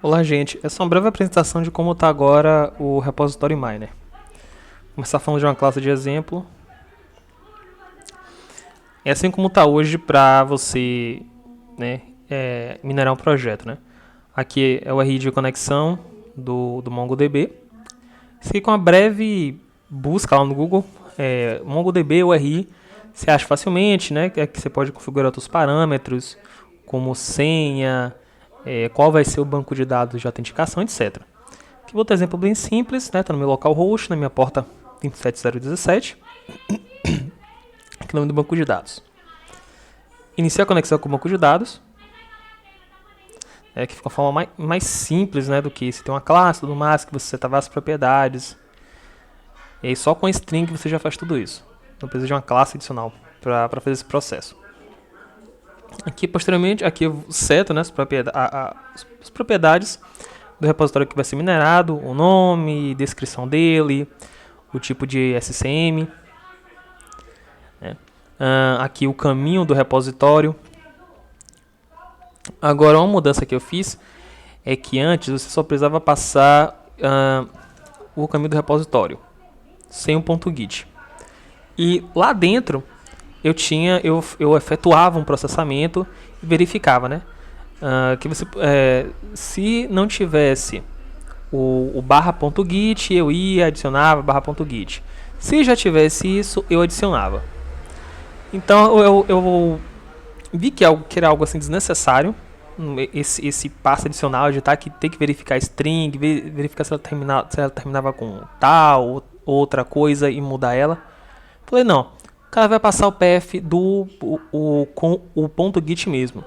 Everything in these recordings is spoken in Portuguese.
Olá, gente. Essa é uma breve apresentação de como está agora o repositório Miner. Vou começar falando de uma classe de exemplo. É assim como está hoje para você, né, minerar um projeto. Né? Aqui é o RI de conexão do MongoDB. Isso aqui com uma breve busca lá no Google, MongoDB URI, você acha facilmente, né? Que você pode configurar outros parâmetros, como senha, qual vai ser o banco de dados de autenticação, etc. Aqui vou ter um exemplo bem simples, né? Está no meu localhost, na minha porta 27017. Aqui o nome do banco de dados. Iniciar a conexão com o banco de dados. Que fica uma forma mais simples, né, do que você tem uma classe, tudo mais, que você setava as propriedades. E aí só com a string você já faz tudo isso. Não precisa de uma classe adicional para fazer esse processo. Aqui, posteriormente, aqui eu seto, né, as propriedades do repositório que vai ser minerado, o nome, descrição dele, o tipo de SCM. Aqui o caminho do repositório. Agora, uma mudança que eu fiz é que antes você só precisava passar o caminho do repositório, sem um .git. E lá dentro eu efetuava um processamento e verificava, né, que você, se não tivesse o /.git, eu ia adicionava /.git. Se já tivesse isso, eu adicionava. Então eu vi que era algo assim desnecessário, esse passo adicional de que tem que verificar a string, verificar se ela terminava com tal, outra coisa e mudar ela. Falei, não, o cara vai passar o path com o .git mesmo.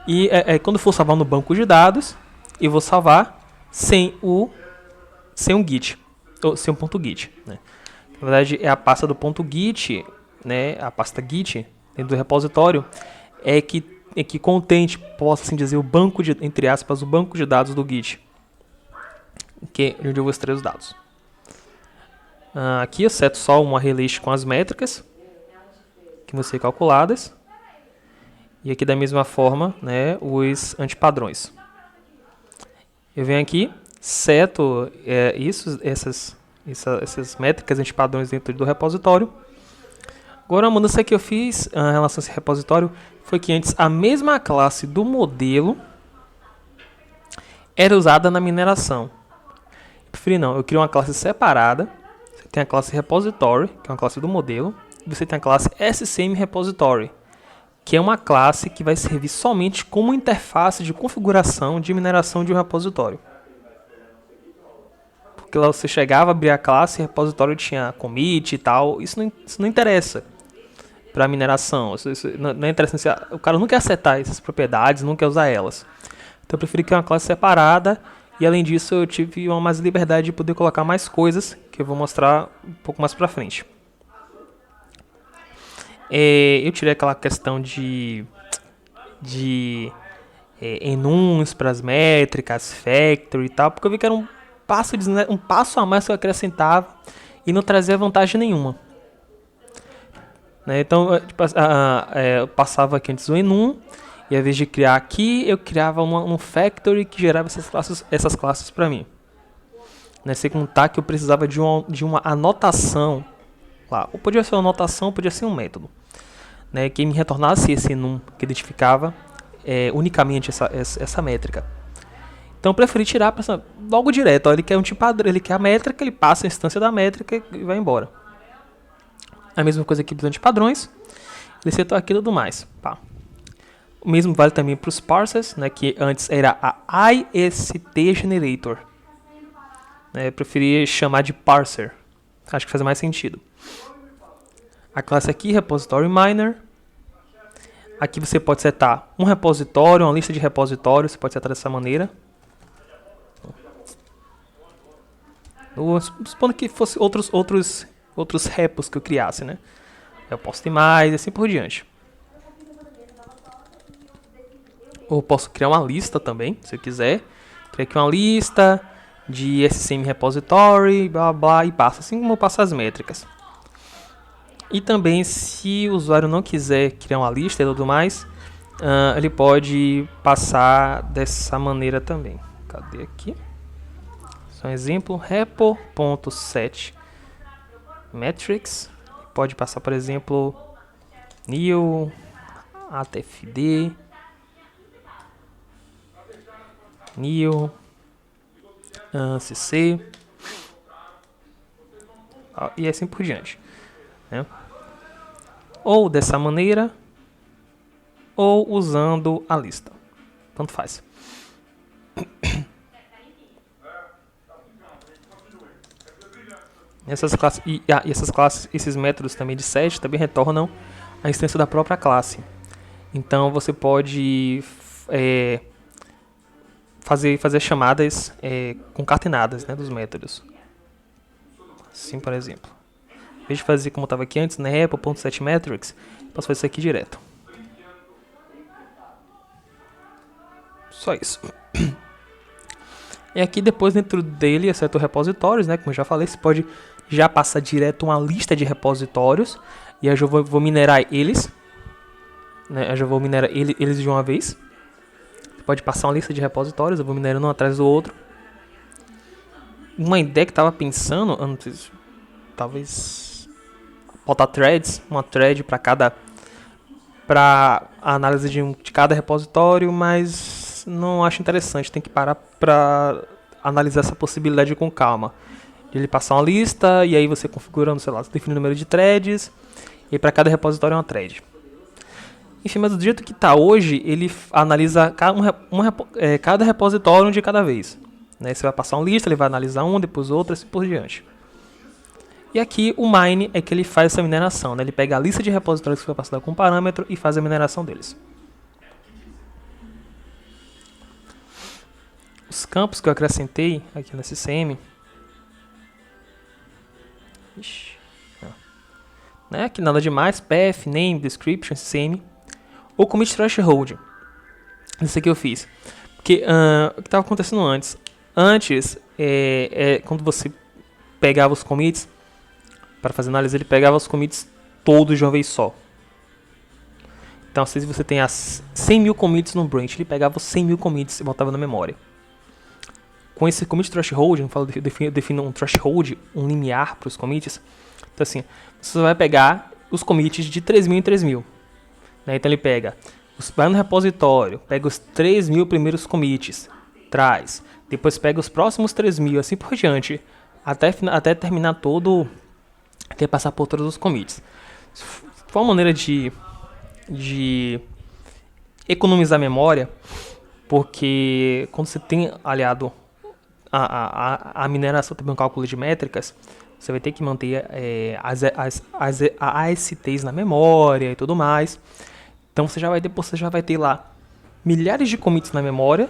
E quando for salvar no banco de dados, eu vou salvar sem um git, ou sem um .git. Né? Na verdade, é a pasta do .git, né, a pasta git dentro do repositório, que contém, posso assim dizer, o banco de, entre aspas, o banco de dados do git, que é onde eu vou extrair os dados. Aqui eu seto só uma array list com as métricas que vão ser calculadas. E aqui da mesma forma, né, os antipadrões. Eu venho aqui, seto essas métricas antipadrões dentro do repositório. Agora a mudança que eu fiz em relação a esse repositório foi que antes a mesma classe do modelo era usada na mineração. Eu preferi não, eu criei uma classe separada. Você tem a classe repository, que é uma classe do modelo, e você tem a classe SCM repository, que é uma classe que vai servir somente como interface de configuração de mineração de um repositório. Porque lá você chegava, abria a classe, o repositório tinha commit e tal, isso não interessa para mineração. Isso não é interessante. O cara não quer setar essas propriedades, não quer usar elas. Então eu preferi criar uma classe separada. E além disso eu tive uma mais liberdade de poder colocar mais coisas, que eu vou mostrar um pouco mais para frente. Eu tirei aquela questão de enums para as métricas, factory e tal, porque eu vi que era um passo a mais que eu acrescentava e não trazia vantagem nenhuma. Então eu passava aqui antes o enum, e ao invés de criar aqui, eu criava um factory que gerava essas classes para mim. Sem contar que eu precisava de uma anotação lá. Ou podia ser uma anotação, podia ser um método, que me retornasse esse enum que identificava unicamente essa métrica. Então eu preferi tirar logo direto. Ele quer um tipo padrão, ele quer a métrica, ele passa a instância da métrica e vai embora. A mesma coisa aqui para os antipadrões. Ele setou aquilo e tudo mais. Pá. O mesmo vale também para os parsers, que antes era a IST Generator. Eu preferi chamar de parser. Acho que faz mais sentido. A classe aqui, repository miner. Aqui você pode setar um repositório, uma lista de repositórios. Você pode setar dessa maneira. Supondo que fosse outros repos que eu criasse, né? Eu posso ter mais e assim por diante. Ou posso criar uma lista também, se eu quiser. Criar aqui uma lista de SCM repository, blá blá, e passa assim como eu passo as métricas. E também, se o usuário não quiser criar uma lista e tudo mais, ele pode passar dessa maneira também. Cadê aqui? Só um exemplo, repo.set metrics. Pode passar, por exemplo, new atfd new cc e assim por diante, né? Ou dessa maneira, ou usando a lista, tanto faz. Essas classes, essas classes, esses métodos também de set também retornam a instância da própria classe. Então você pode fazer chamadas concatenadas, né, dos métodos. Assim, por exemplo. Em vez de fazer como estava aqui antes, né, repo.setMetrics, posso fazer isso aqui direto. Só isso. E aqui depois dentro dele, exceto repositórios, né, como eu já falei, você pode já passar direto uma lista de repositórios. E eu já vou minerar eles. Né, eu já vou minerar eles de uma vez. Você pode passar uma lista de repositórios, eu vou minerando um atrás do outro. Uma ideia que eu estava pensando antes, talvez botar threads, uma thread para análise de cada repositório, mas não acho interessante, tem que parar para analisar essa possibilidade com calma. De ele passar uma lista e aí você configurando, sei lá, você define o número de threads e para cada repositório é uma thread. Enfim, mas do jeito que está hoje, ele analisa cada repositório de cada vez. Né? Você vai passar uma lista, ele vai analisar um, depois outro, assim por diante. E aqui o mine é que ele faz essa mineração. Né? Ele pega a lista de repositórios que foi passada com parâmetro e faz a mineração deles. Os campos que eu acrescentei aqui no SCM. Né? Que nada demais. Path, name, description, SCM. Ou commit threshold. Isso aqui eu fiz. Porque o que estava acontecendo antes? Antes, quando você pegava os commits, para fazer análise, ele pegava os commits todos de uma vez só. Então, se você tem as 100 mil commits no branch, ele pegava os 100 mil commits e botava na memória. Com esse commit threshold, eu defino um threshold, um limiar para os commits. Então, assim, você vai pegar os commits de 3.000 em 3.000. Né? Então, ele pega, vai no repositório, pega os 3.000 primeiros commits, traz. Depois pega os próximos 3.000, assim por diante, até terminar todo, até passar por todos os commits. Foi uma maneira de economizar memória, porque quando você tem aliado a mineração, também um cálculo de métricas, você vai ter que manter as ASTs na memória e tudo mais. Então você já vai ter lá milhares de commits na memória,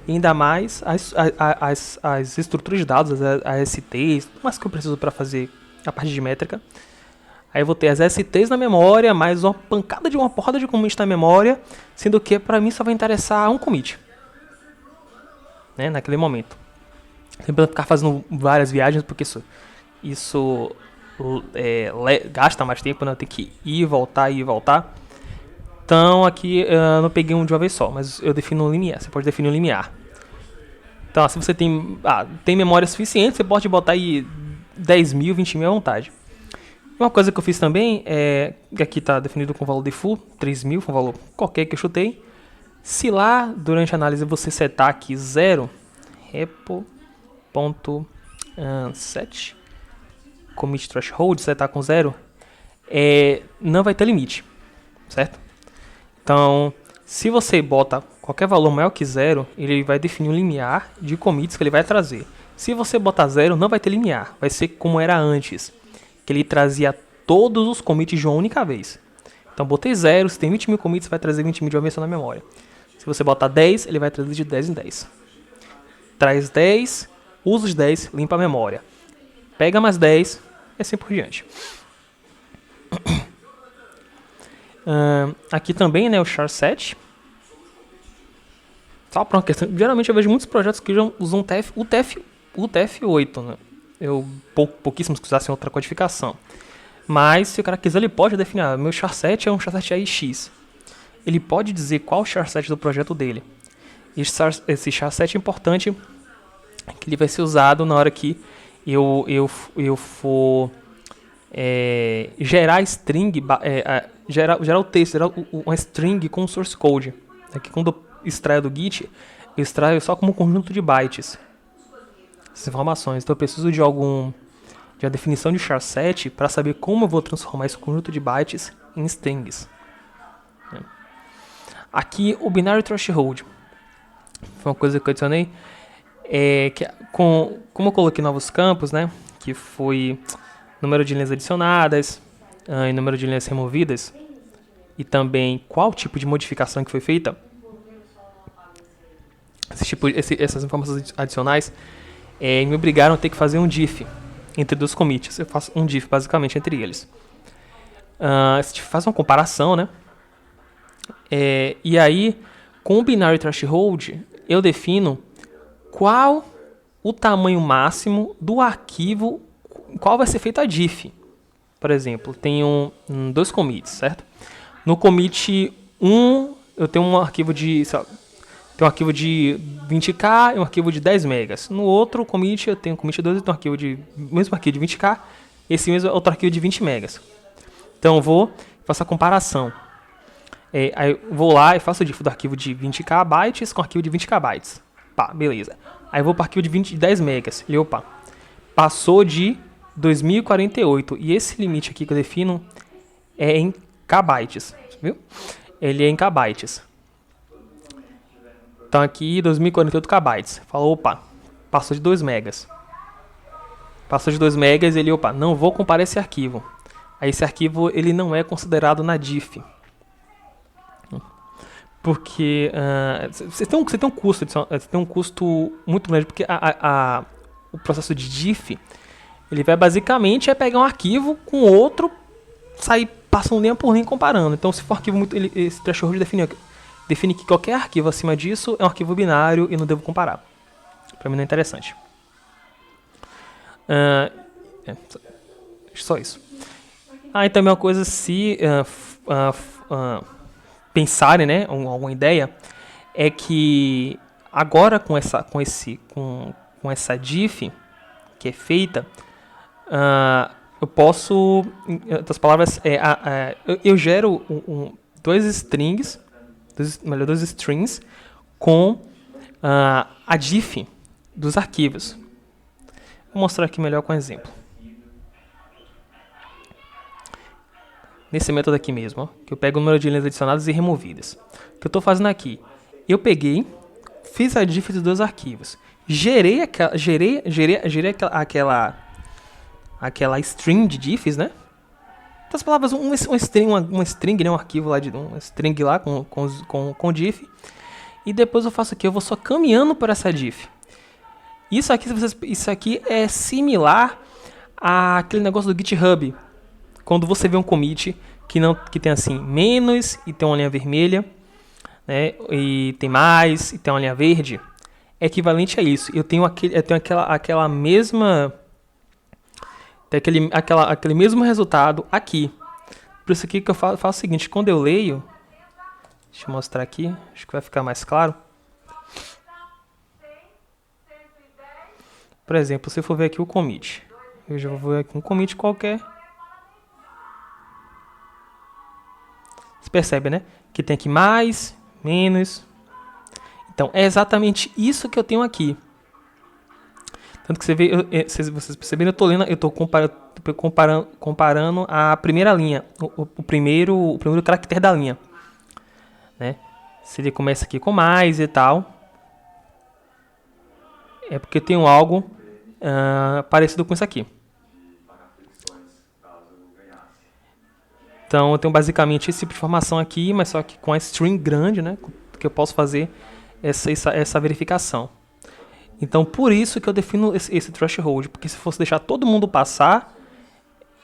e ainda mais as estruturas de dados, as ASTs, tudo mais que eu preciso para fazer a parte de métrica. Aí eu vou ter as ASTs na memória, mais uma pancada de uma porrada de commits na memória, sendo que para mim só vai interessar um commit, né, naquele momento. Sempre ficar fazendo várias viagens, porque isso gasta mais tempo, né? Tem que ir e voltar, ir e voltar. Então aqui eu não peguei um de uma vez só, mas eu defino um limiar. Você pode definir um limiar. Então, se você tem memória suficiente, você pode botar aí 10.000, 20.000 à vontade. Uma coisa que eu fiz também que aqui está definido com valor default, 3.000, com valor qualquer que eu chutei. Se lá durante a análise você setar aqui 0, repo.set commit threshold, setar com 0, não vai ter limite, certo? Então, se você bota qualquer valor maior que 0, ele vai definir um limiar de commits que ele vai trazer. Se você botar 0, não vai ter limiar, vai ser como era antes, que ele trazia todos os commits de uma única vez. Então, botei 0, se tem 20.000 commits, vai trazer 20.000 de uma vez só na memória. Se você botar 10, ele vai trazer de 10 em 10. Traz 10, usa os 10, limpa a memória. Pega mais 10 e assim por diante. Aqui também, né, o char7. Só para uma questão, geralmente eu vejo muitos projetos que usam o TF8, né? Pouquíssimos que usassem outra codificação. Mas se o cara quiser, ele pode definir, meu char7 é um char7 AIX. Ele pode dizer qual o char7 do projeto dele. Esse char7 é importante, que ele vai ser usado na hora que eu for gerar string, gerar o texto, gerar uma string com source code. Aqui, quando eu extraio do Git, eu extraio só como um conjunto de bytes essas informações. Então eu preciso de uma definição de char7 para saber como eu vou transformar esse conjunto de bytes em strings. Aqui o binary threshold foi uma coisa que eu adicionei, como eu coloquei novos campos, né, que foi número de linhas adicionadas e número de linhas removidas, e também qual tipo de modificação que foi feita. Essas informações adicionais me obrigaram a ter que fazer um diff entre dois commits. Eu faço um diff basicamente entre eles. Se faz uma comparação, né? E aí, com o binary threshold, eu defino qual o tamanho máximo do arquivo, qual vai ser feita a diff. Por exemplo, tenho dois commits, certo? No commit 1, eu tenho um arquivo de, tem um arquivo de 20k e um arquivo de 10 megas. No outro commit, eu tenho commit 2 e tenho um arquivo mesmo arquivo de 20k, esse mesmo outro arquivo de 20 megas. Então eu faço a comparação. Aí eu vou lá e faço o diff do arquivo de 20k bytes com o arquivo de 20k bytes. Pá, beleza. Aí eu vou para o arquivo de 10 megas. E opa, passou de 2048. E esse limite aqui que eu defino é em kbytes, viu? Ele é em kbytes. Então aqui 2048 kbytes. Falou, opa, passou de 2 megas. Passou de 2 megas, ele, opa, não vou comparar esse arquivo. Aí esse arquivo ele não é considerado na diff. Porque você tem um custo muito grande, porque o processo de diff ele vai basicamente pegar um arquivo com outro, sair passando linha por linha comparando. Então, se for arquivo muito, esse threshold define que qualquer arquivo acima disso é um arquivo binário e não devo comparar. Para mim não é interessante. Só isso. E também uma coisa, se pensarem, né, alguma ideia, é que agora com essa diff que é feita, eu posso, em outras palavras, eu gero dois strings com a diff dos arquivos. Vou mostrar aqui melhor com um exemplo. Nesse método aqui mesmo, ó, que eu pego o número de linhas adicionadas e removidas. O que eu estou fazendo aqui? Eu peguei, fiz a diff dos dois arquivos, gerei aquela string de diffs, né? Outras palavras, uma string, né? Um arquivo lá um string lá com diff. E depois eu faço aqui, eu vou só caminhando por essa diff. Isso aqui é similar àquele negócio do GitHub. Quando você vê um commit que tem assim, menos e tem uma linha vermelha, né, e tem mais e tem uma linha verde, é equivalente a isso. Eu tenho aquela mesma, aquele mesmo resultado aqui. Por isso aqui que eu faço o seguinte, quando eu leio, deixa eu mostrar aqui, acho que vai ficar mais claro. Por exemplo, se eu for ver aqui o commit, eu já vou ver aqui um commit qualquer. Você percebe, né? Que tem aqui mais, menos. Então, é exatamente isso que eu tenho aqui. Tanto que você vê, se vocês perceberam, eu estou lendo, eu estou comparando a primeira linha, o primeiro caractere da linha, né? Se ele começa aqui com mais e tal, é porque eu tenho algo parecido com isso aqui. Então, eu tenho basicamente esse tipo de informação aqui, mas só que com a string grande, né, que eu posso fazer essa verificação. Então, por isso que eu defino esse threshold, porque se fosse deixar todo mundo passar,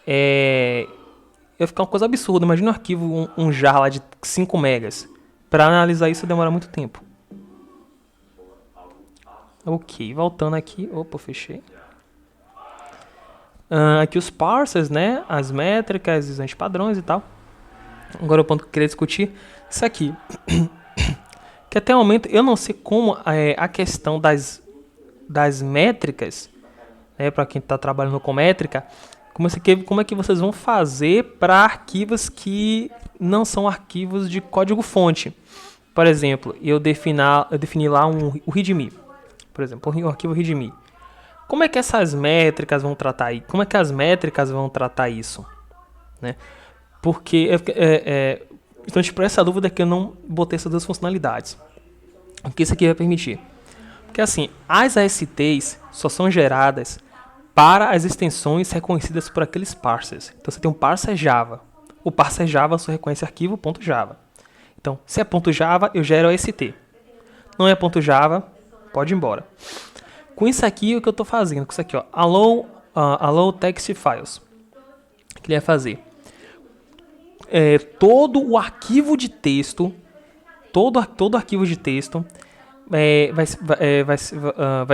ia ficar uma coisa absurda. Imagina um arquivo, um jar lá de 5 megas. Para analisar isso demora muito tempo. Ok, voltando aqui. Opa, fechei. Aqui os parsers, né? As métricas, os antipadrões e tal. Agora o ponto que eu queria discutir isso aqui. que até o momento eu não sei como a questão das métricas, né, para quem está trabalhando com métrica, como é que vocês vão fazer para arquivos que não são arquivos de código-fonte. Por exemplo, eu defini lá o README, por exemplo, o arquivo README. Como é que essas métricas vão tratar aí? Como é que as métricas vão tratar isso? Né? Porque então, por essa dúvida que eu não botei essas duas funcionalidades. O que isso aqui vai permitir? Porque assim, as ASTs só são geradas para as extensões reconhecidas por aqueles parsers. Então você tem um parser Java. O parser Java só reconhece arquivo .java. Então, se é .java, eu gero AST. Não é .java, pode ir embora. Com isso aqui, o que eu estou fazendo? Com isso aqui, ó, allow text files. O que ele vai fazer? Todo o arquivo de texto, todo arquivo de texto vai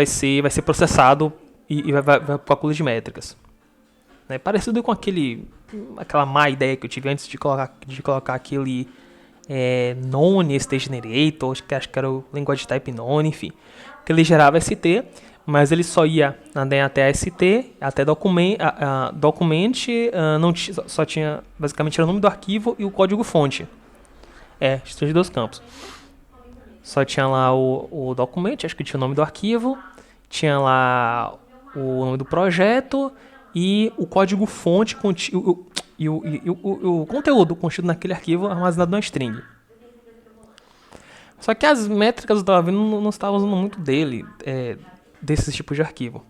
ser processado e vai para o cálculo de métricas. Né? Parecido com aquela má ideia que eu tive antes de colocar aquele none state generator, acho que era o language type none, enfim. Que ele gerava ST, mas ele só ia até a ST, até document, só tinha, basicamente era o nome do arquivo e o código fonte. Tinha de dois campos. Só tinha lá o document, acho que tinha o nome do arquivo, tinha lá o nome do projeto e o código fonte e o conteúdo contido naquele arquivo armazenado na string. Só que as métricas eu estava vendo não estavam usando muito desses tipos de arquivo.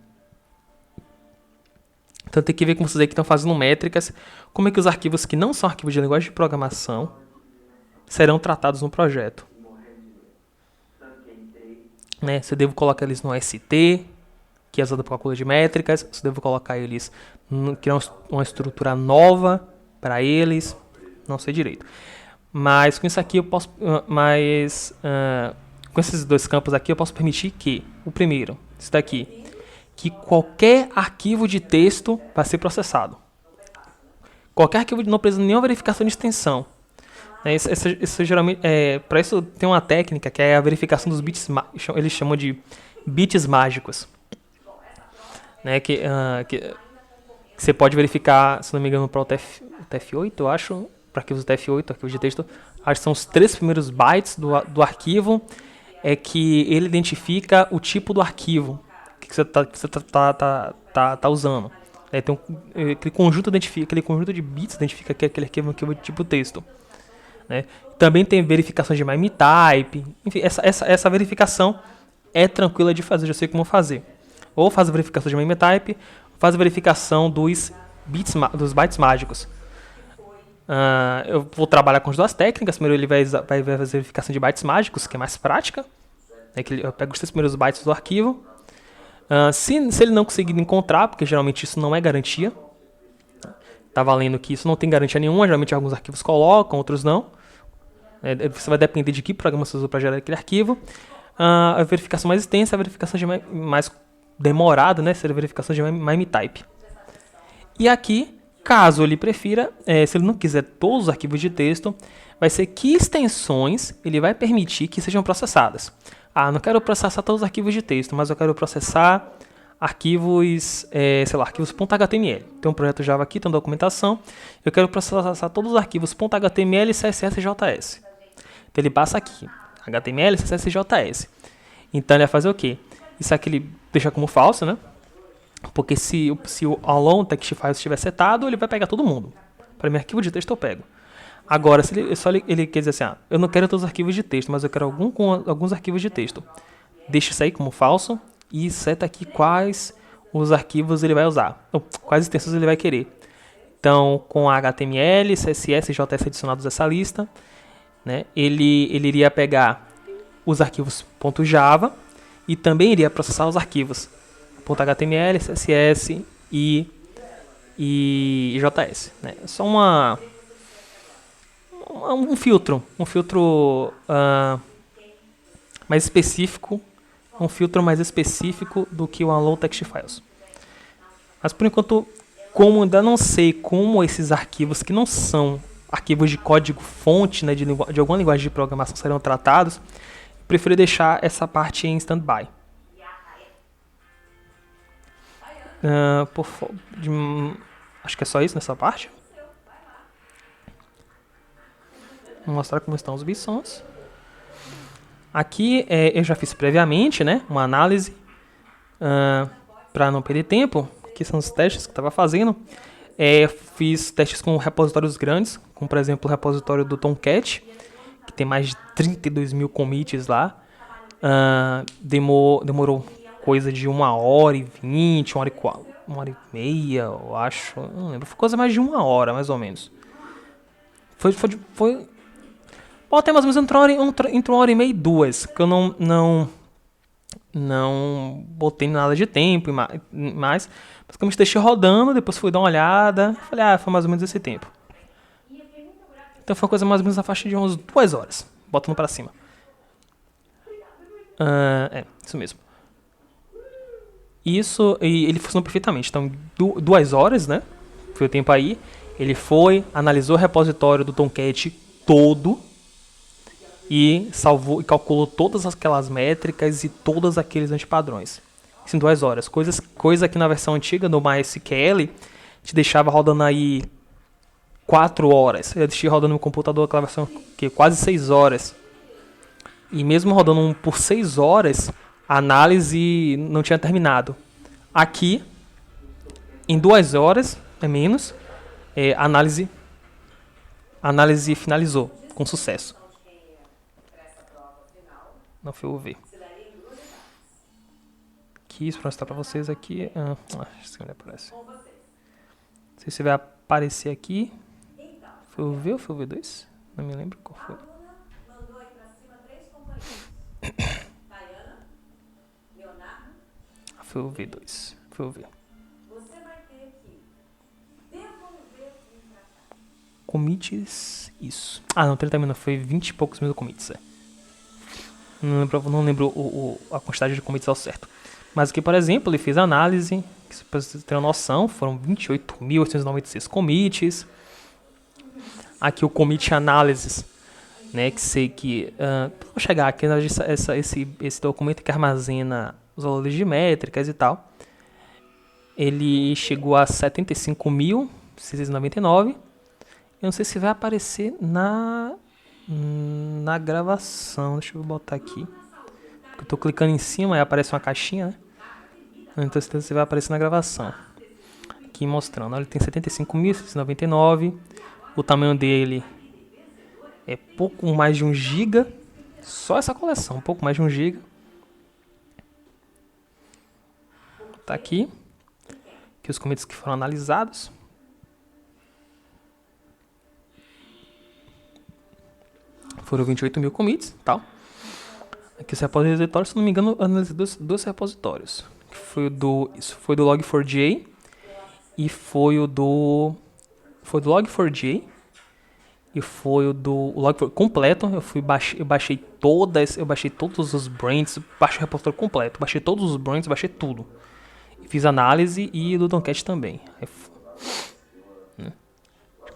Então tem que ver com vocês aí que estão fazendo métricas, como é que os arquivos que não são arquivos de linguagem de programação serão tratados no projeto. Né? Se eu devo colocar eles no ST, que é usado para cálculo de métricas, se eu devo colocar eles, criar uma estrutura nova para eles, não sei direito. Mas com isso aqui eu posso, com esses dois campos aqui eu posso permitir que, o primeiro, isso daqui, que qualquer arquivo de texto vai ser processado. Qualquer arquivo não precisa de nenhuma verificação de extensão. Isso geralmente, para isso tem uma técnica que é a verificação dos bits, eles chamam de bits mágicos. Né, que você pode verificar, se não me engano, para o TF8, eu acho, para arquivos TF8, arquivos de texto, acho que são os 3 primeiros bytes do arquivo, que ele identifica o tipo do arquivo que você tá usando. Tem aquele conjunto de bits identifica que aquele arquivo é um arquivo de tipo texto. Né? Também tem verificação de MIME type. Enfim, essa verificação é tranquila de fazer, eu sei como fazer. Ou faz a verificação de MIME type, ou faz a verificação dos bytes mágicos. Eu vou trabalhar com as duas técnicas. Primeiro ele vai fazer a verificação de bytes mágicos, que é mais prática. Eu pego os 3 primeiros bytes do arquivo. Se ele não conseguir encontrar, porque geralmente isso não é garantia. Tá valendo que isso não tem garantia nenhuma, geralmente alguns arquivos colocam, outros não. Você vai depender de que programa você usou para gerar aquele arquivo. A verificação mais extensa, a verificação de mais demorada, né, seria a verificação de MIME type. E aqui, caso ele prefira, se ele não quiser todos os arquivos de texto, vai ser que extensões ele vai permitir que sejam processadas. Não quero processar todos os arquivos de texto, mas eu quero processar arquivos, arquivos .html. Tem um projeto Java aqui, tem uma documentação. Eu quero processar todos os arquivos .html, CSS e JS. Então ele passa aqui, HTML, CSS e JS. Então ele vai fazer o quê? Isso aqui ele deixa como falso, né? Porque se o allow text file estiver setado, ele vai pegar todo mundo. Para mim, arquivo de texto eu pego. Agora, se ele quer dizer assim, eu não quero todos os arquivos de texto, mas eu quero alguns arquivos de texto. Deixa isso aí como falso e seta aqui quais os arquivos ele vai usar, quais extensões ele vai querer. Então, com HTML, CSS e JS adicionados a essa lista, né, ele iria pegar os arquivos .java e também iria processar os arquivos .html, CSS e JS. Né. É só um filtro mais específico, do que o allow text files. Mas por enquanto, como ainda não sei como esses arquivos que não são arquivos de código fonte, né, de alguma linguagem de programação serão tratados, preferi deixar essa parte em standby. Acho que é só isso nessa parte. Vou mostrar como estão os bissons. Aqui eu já fiz previamente, né, uma análise para não perder tempo. Aqui são os testes que eu estava fazendo. Fiz testes com repositórios grandes, como por exemplo o repositório do Tomcat, que tem mais de 32 mil commits lá. Demorou coisa de 1h20, 1h30, eu acho. Não lembro, foi coisa mais de 1 hora, mais ou menos. Foi até mais ou menos entre 1h30 e 2, que eu não botei nada de tempo e mais. Basicamente deixei rodando, depois fui dar uma olhada. Falei, foi mais ou menos esse tempo. Então foi uma coisa mais ou menos na faixa de umas 2 horas, botando pra cima. Isso mesmo. Isso, e ele funcionou perfeitamente. Então, 2 horas, né? Foi o tempo aí. Ele foi, analisou o repositório do Tomcat todo e salvou e calculou todas aquelas métricas e todos aqueles antipadrões. Isso em 2 horas. Coisa que na versão antiga do MySQL te deixava rodando aí 4 horas. Eu deixei rodando no computador aquela versão que quase 6 horas. E mesmo rodando por 6 horas, a análise não tinha terminado. Aqui, em 2 horas, menos, a análise finalizou com sucesso. Não foi o ver. Quis mostrar para vocês aqui. Acho que não aparece. Não sei se vai aparecer aqui. Foi o V ou foi o V2? Não me lembro qual foi. Foi o V2. Foi o V. Commits. Isso. Não, 30 minutos. Foi 20 e poucos mil commits. Não lembro a quantidade de commits ao certo. Mas aqui, por exemplo, ele fez a análise. Para vocês terem uma noção, foram 28.896 commits. Aqui o commit analysis, né, vou chegar aqui, esse documento que armazena os valores de métricas e tal. Ele chegou a 75.699. Eu não sei se vai aparecer na gravação. Deixa eu botar aqui. Porque eu tô clicando em cima e aparece uma caixinha, né? Então se vai aparecer na gravação. Aqui mostrando. Ele tem 75.699. O tamanho dele é pouco mais de 1 GB. Só essa coleção, pouco mais de 1 GB. Tá aqui. Aqui os commits que foram analisados. Foram 28 mil commits, tal. Aqui os repositórios, se não me engano, eu analisei dois repositórios. Isso foi do Log4j e foi o do Log4j e foi o do Log4 completo. Eu baixei todos os brands, baixei o repositório completo, baixei todos os brands, baixei tudo. Fiz análise e do Tomcat também. Acho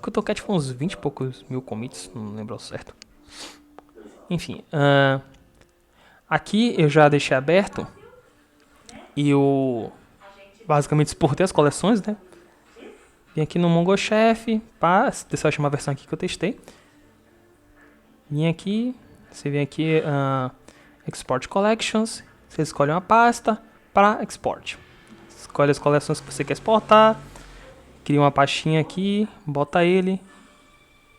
que o Tomcat foi uns 20 e poucos mil commits, não lembro ao certo. Enfim, aqui eu já deixei aberto e eu basicamente exportei as coleções, né? Vim aqui no Mongo Chef, deixa eu achar uma versão aqui que eu testei. Você vem aqui, Export Collections, você escolhe uma pasta para export. Escolhe as coleções que você quer exportar, cria uma pastinha aqui, bota ele.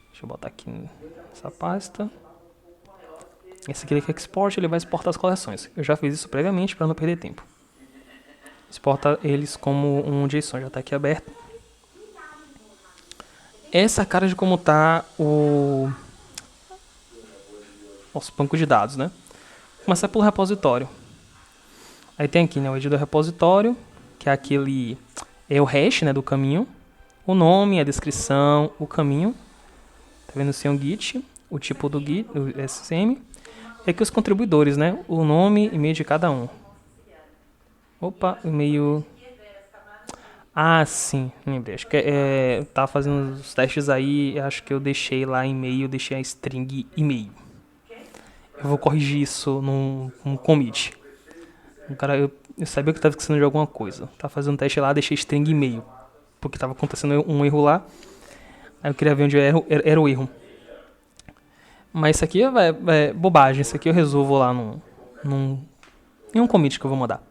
Deixa eu botar aqui nessa pasta. Esse aqui que é export, ele vai exportar as coleções. Eu já fiz isso previamente para não perder tempo. Exporta eles como um JSON, já está aqui aberto. Essa é a cara de como está os bancos de dados, né? Vou começar pelo repositório. Aí tem aqui, né, o ID do repositório, que é é o hash, né, do caminho, o nome, a descrição, o caminho. Tá vendo se é um Git, o tipo do Git, o SSM. E aqui os contribuidores, né, o nome e e-mail de cada um. Opa, e-mail. Sim, lembrei. Acho que eu tava fazendo os testes aí, acho que eu deixei lá e-mail, deixei a string e-mail. eu vou corrigir isso num commit. O cara, eu sabia que estava esquecendo de alguma coisa. Tava fazendo um teste lá, deixei string e-mail. Porque estava acontecendo um erro lá. Aí eu queria ver onde era o erro. Mas isso aqui é bobagem. Isso aqui eu resolvo lá em um commit que eu vou mandar.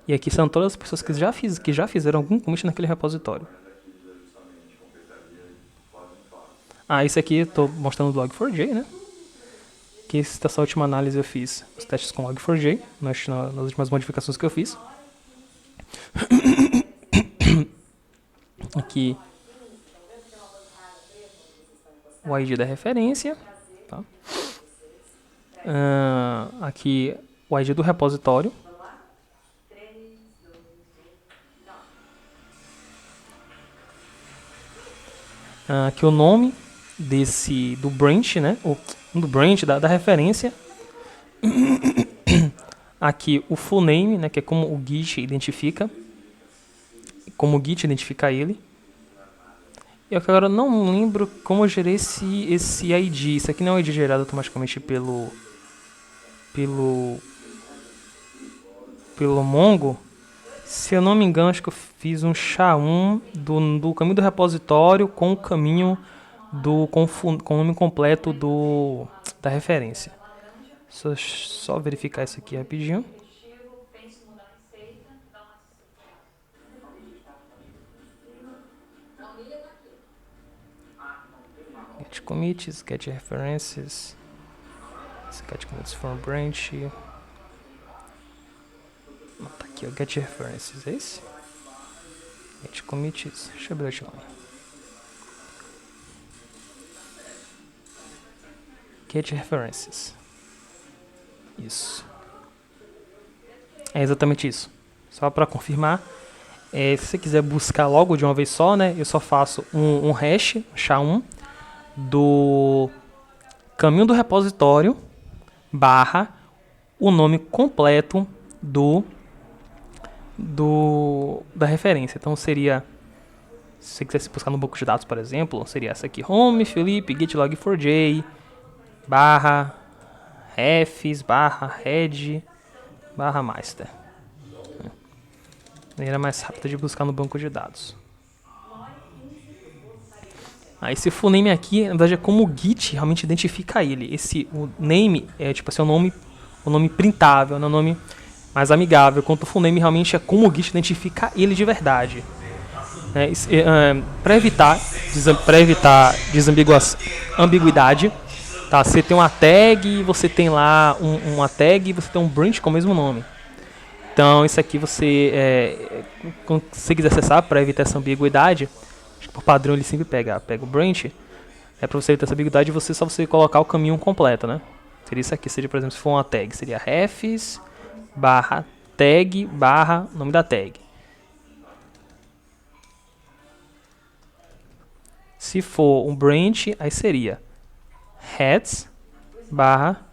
E aqui são todas as pessoas que já fizeram algum commit naquele repositório. Esse aqui eu estou mostrando do Log4j, né? Que essa última análise eu fiz os testes com Log4j, nas últimas modificações que eu fiz. Aqui o ID da referência. Tá? Aqui o ID do repositório. Aqui o nome do branch, né? Do branch, da referência. Aqui o full name, né? Que é como o Git identifica. Como o Git identifica ele. Eu agora não lembro como eu gerei esse ID. Isso aqui não é um ID gerado automaticamente pelo Mongo. Se eu não me engano, acho que eu fiz um SHA-1 do caminho do repositório com o caminho com o nome completo da referência. Só verificar isso aqui rapidinho. Get commits, get references, get commits from branch. Tá aqui, ó, get references, é esse? Get commits, deixa eu abrir o nome. Get references. Isso. É exatamente isso. Só para confirmar. Se você quiser buscar logo de uma vez só, né? Eu só faço um hash, SHA-1, do caminho do repositório barra o nome completo da referência. Então seria, se você quisesse buscar no banco de dados, por exemplo, seria essa aqui: home, Felipe, git log4j, barra, refs, barra, head, barra master. Maneira mais rápida de buscar no banco de dados. Esse full name aqui, na verdade, é como o Git realmente identifica ele. O name é tipo assim, o nome printável, o nome mais amigável, enquanto o full name realmente é como o Git identifica ele de verdade. Para evitar ambiguidade, tá? Você tem uma tag, você tem lá uma tag e você tem um branch com o mesmo nome. Então isso aqui quando você quiser acessar, para evitar essa ambiguidade, acho que por padrão ele sempre pega o branch, para você evitar essa ambiguidade, só você colocar o caminho completo, né? Seria isso aqui, por exemplo, se for uma tag, seria refs, barra, tag, barra, nome da tag. Se for um branch, aí seria heads, barra,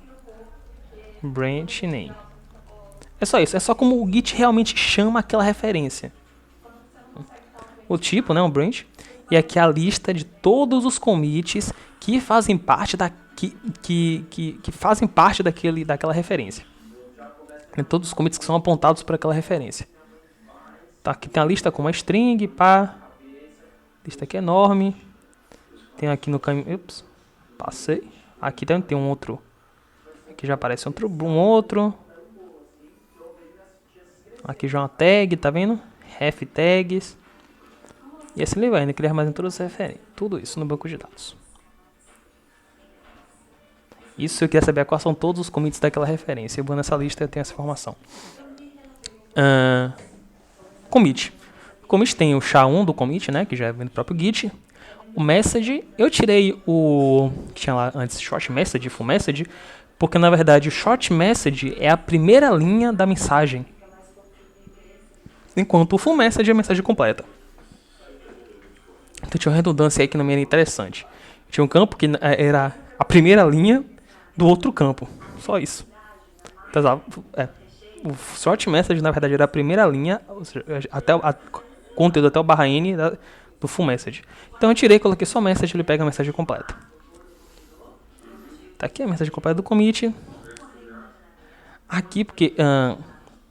branch name. É só isso, é só como o Git realmente chama aquela referência. O tipo, né, um branch, e aqui a lista de todos os commits que fazem parte que fazem parte daquela referência. E todos os commits que são apontados para aquela referência. Tá, aqui tem a lista com uma string, pá. Lista aqui é enorme. Tem aqui no caminho, ups, passei. Aqui tem um outro. Aqui já aparece um outro. Aqui já é uma tag, tá vendo? Ref tags. E assim ele vai, né? Que ele armazena todas as referências. Tudo isso no banco de dados. Isso eu queria saber quais são todos os commits daquela referência. Eu vou nessa lista e tenho essa informação. Commit. O commit tem o SHA-1 do commit, né? Que já vem do próprio Git. O message, eu tirei o que tinha lá antes, short message, full message, porque na verdade o short message é a primeira linha da mensagem, enquanto o full message é a mensagem completa. Então tinha uma redundância aí que não me era interessante. Tinha um campo que era a primeira linha do outro campo, só isso. Então, o short message na verdade era a primeira linha, até conteúdo até o barra N do full message. Então eu tirei, coloquei só message, ele pega a mensagem completa. Tá aqui a mensagem completa do commit. Aqui, porque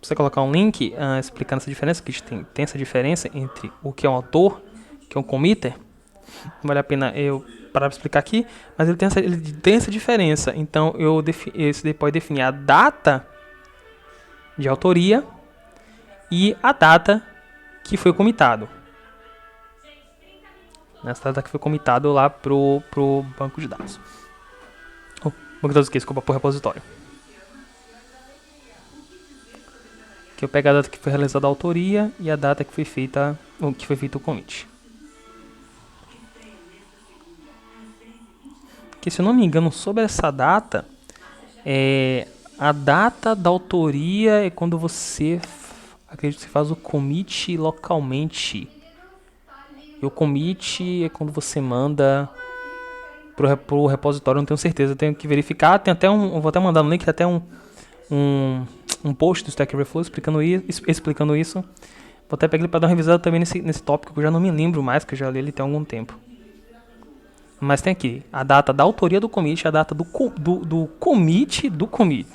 você colocar um link explicando essa diferença, que tem essa diferença entre o que é um autor, que é um committer. Não vale a pena eu parar para explicar aqui, mas ele tem essa diferença. Então, você pode definir a data de autoria e a data que foi comitado. Nessa data que foi comitado lá pro banco de dados. Banco de dados, desculpa, pro repositório. Que eu pego a data que foi realizada a autoria e a data que foi feito o commit. Que, se eu não me engano, sobre essa data, a data da autoria é quando você, acredito que você faz o commit localmente. E o commit é quando você manda pro repositório, não tenho certeza, tenho que verificar. Tem até eu vou até mandar no link, tem até um post do Stack Overflow explicando isso. Vou até pegar ele para dar uma revisada também nesse tópico, que eu já não me lembro mais, que eu já li ele tem algum tempo. Mas tem aqui a data da autoria do commit, a data do commit,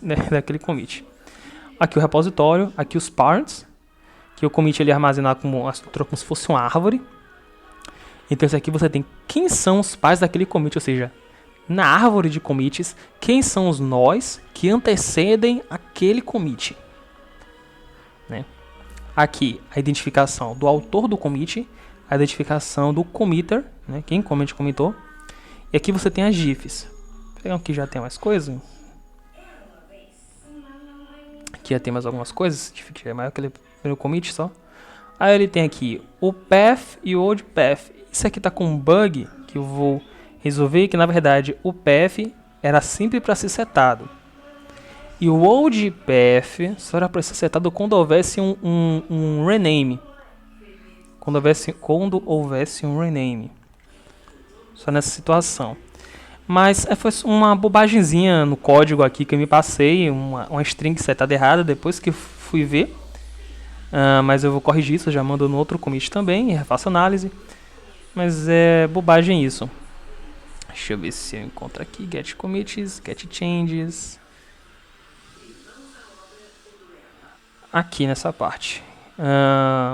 né, daquele commit. Aqui o repositório, aqui os parts, que o commit ele é armazenado como se fosse uma árvore. Então esse aqui você tem quem são os pais daquele commit, ou seja, na árvore de commits, quem são os nós que antecedem aquele commit. Né? Aqui a identificação do autor do commit, a identificação do committer, né, quem commitou. E aqui você tem as GIFs. Vou pegar aqui, já tem mais coisas. Aqui já tem mais algumas coisas. GIF é maior que aquele primeiro commit só. Aí ele tem aqui o path e o old path. Isso aqui tá com um bug que eu vou resolver, que na verdade o path era sempre para ser setado. E o old path só era para ser setado quando houvesse um rename. Quando houvesse um rename. Só nessa situação. Mas foi uma bobagemzinha no código aqui que eu me passei, uma string setada errada depois que fui ver. Mas eu vou corrigir isso, já mando no outro commit também e refaço análise. Mas é bobagem isso. Deixa eu ver se eu encontro aqui get commits, get changes. Aqui nessa parte.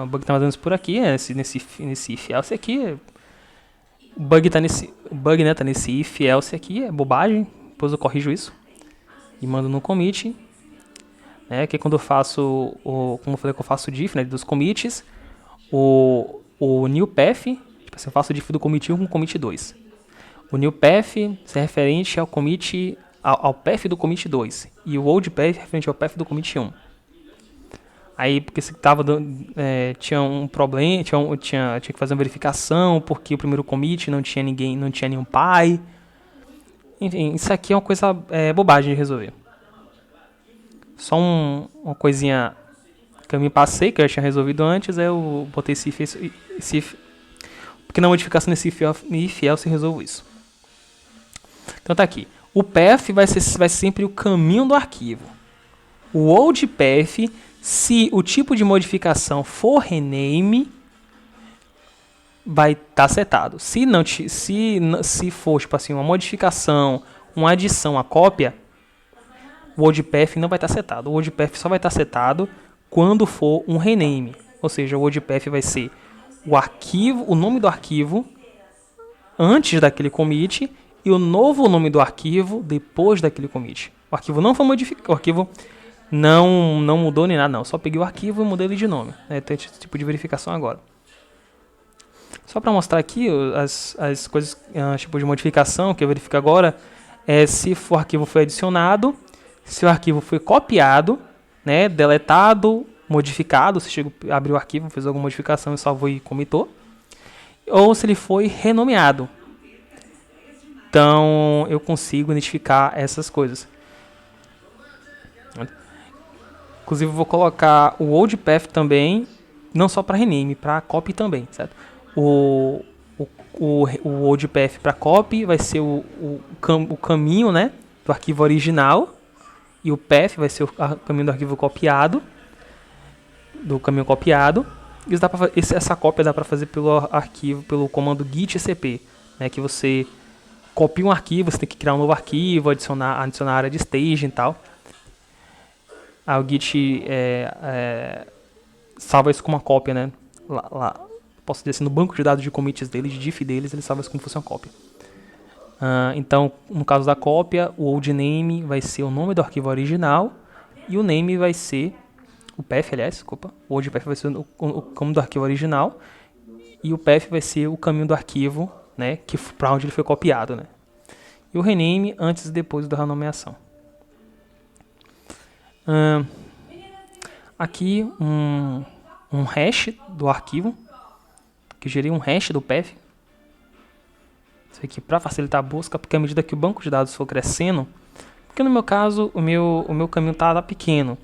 O bug tá mandando isso por aqui, nesse if else aqui. O bug tá nesse if else aqui, é bobagem. Depois eu corrijo isso e mando no commit. Que é quando eu faço, como eu falei que eu faço diff, né, dos commits, o new path, tipo assim, eu faço diff do commit 1 com o commit 2. O new path é referente ao commit, ao path do commit 2, e o old path é referente ao path do commit 1. Aí, porque se tinha um problema, tinha que fazer uma verificação, porque o primeiro commit não tinha nenhum pai. Enfim, isso aqui é uma coisa bobagem de resolver. Só uma coisinha que eu me passei, que eu já tinha resolvido antes, eu botei esse if, porque na modificação nesse if else resolvo isso. Então tá aqui. O path vai ser sempre o caminho do arquivo. O old path, se o tipo de modificação for rename, vai estar setado. Se for tipo assim, uma modificação, uma adição, uma cópia, o old path não vai estar setado. O old path só vai estar setado quando for um rename. Ou seja, o old path vai ser o arquivo, o nome do arquivo antes daquele commit e o novo nome do arquivo depois daquele commit. O arquivo não foi modificado, o arquivo não mudou nem nada, não. Só peguei o arquivo e mudei ele de nome. Tem esse tipo de verificação agora. Só para mostrar aqui as coisas, tipo de modificação que eu verifico agora, se o arquivo foi adicionado, se o arquivo foi copiado, né, deletado, modificado, se abriu o arquivo, fez alguma modificação e salvou e comitou, ou se ele foi renomeado. Então eu consigo identificar essas coisas. Inclusive eu vou colocar o old path também, não só para rename, para copy também, certo? O old path para copy vai ser o caminho, né, do arquivo original, e o path vai ser o caminho do arquivo copiado, Essa cópia dá para fazer pelo comando git cp, né, que você copia um arquivo, você tem que criar um novo arquivo, adicionar a área de staging e tal. Aí o Git salva isso como uma cópia, né? Lá, posso dizer assim, no banco de dados de commits deles, de diff deles, ele salva isso como se fosse uma cópia. Então, no caso da cópia, o old name vai ser o nome do arquivo original e o name vai ser o path, aliás, desculpa. O old path vai ser o caminho do arquivo original e o path vai ser o caminho do arquivo, né, para onde ele foi copiado, né? E o rename antes e depois da renomeação. Aqui um hash do arquivo, que gerei um hash do path. Isso aqui para facilitar a busca, porque à medida que o banco de dados for crescendo, porque no meu caso o meu caminho tá pequeno,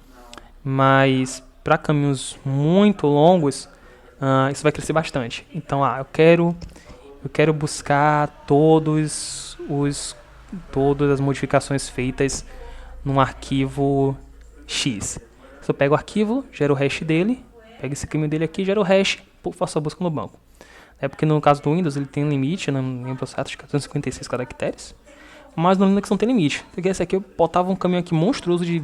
mas para caminhos muito longos isso vai crescer bastante. Então eu quero buscar todas as modificações feitas num arquivo X. Se eu pego o arquivo, gero o hash dele, pego esse caminho dele aqui, gero o hash, faço a busca no banco. Porque no caso do Windows ele tem um limite, não lembro certo, de 456 caracteres, mas no Linux não tem limite. Porque esse aqui eu botava um caminho aqui monstruoso de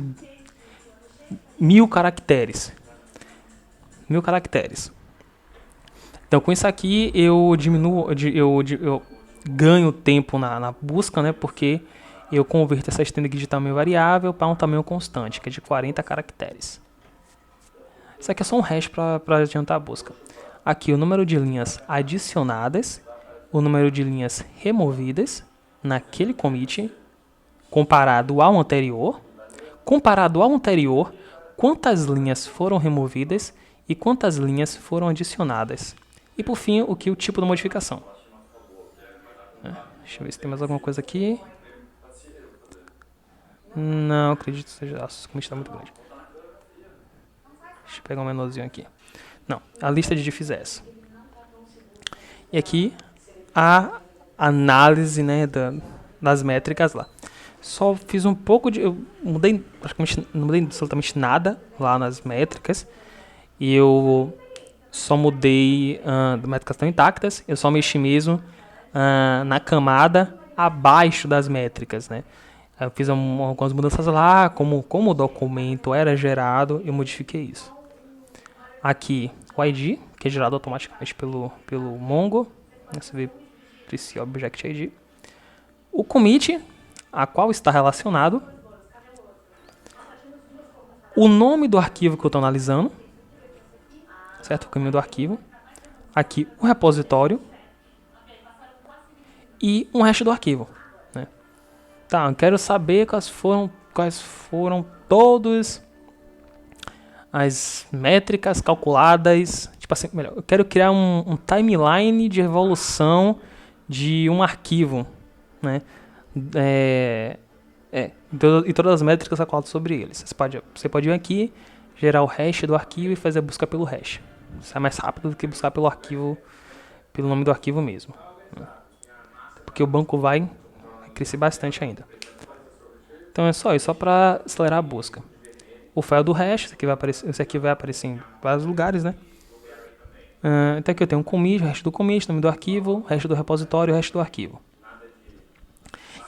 1000 caracteres. 1000 caracteres. Então com isso aqui eu ganho tempo na busca, né? Porque eu converto essa string de tamanho variável para um tamanho constante, que é de 40 caracteres. Isso aqui é só um hash para adiantar a busca. Aqui o número de linhas adicionadas, o número de linhas removidas naquele commit, comparado ao anterior. Comparado ao anterior, quantas linhas foram removidas e quantas linhas foram adicionadas. E por fim, o tipo da modificação. Deixa eu ver se tem mais alguma coisa aqui. Não, acredito que seja. Nossa, o commit está muito grande. Deixa eu pegar um menorzinho aqui. Não, a lista de diffs é essa. E aqui a análise, né, das métricas lá. Só fiz um pouco de... Eu mudei, praticamente não mudei absolutamente nada lá nas métricas. E eu só mudei... as métricas estão intactas. Eu só mexi mesmo na camada abaixo das métricas, né. Eu fiz algumas mudanças lá, como o documento era gerado, eu modifiquei isso. Aqui o ID, que é gerado automaticamente pelo Mongo. Você vê esse Object ID. O commit, a qual está relacionado. O nome do arquivo que eu estou analisando. Certo? O caminho do arquivo. Aqui o repositório. E um hash do arquivo. Né? Tá, eu quero saber quais foram todos as métricas calculadas, tipo assim, melhor, eu quero criar um timeline de evolução de um arquivo, né? E todas as métricas calculadas sobre ele. Você pode vir aqui, gerar o hash do arquivo e fazer a busca pelo hash. Isso é mais rápido do que buscar pelo arquivo, pelo nome do arquivo mesmo, né? Porque o banco vai crescer bastante ainda. Então é só isso, só para acelerar a busca. O file do hash, esse aqui vai aparecer em vários lugares, né? Então aqui eu tenho um commit, o hash do commit, nome do arquivo, hash do repositório, hash do arquivo.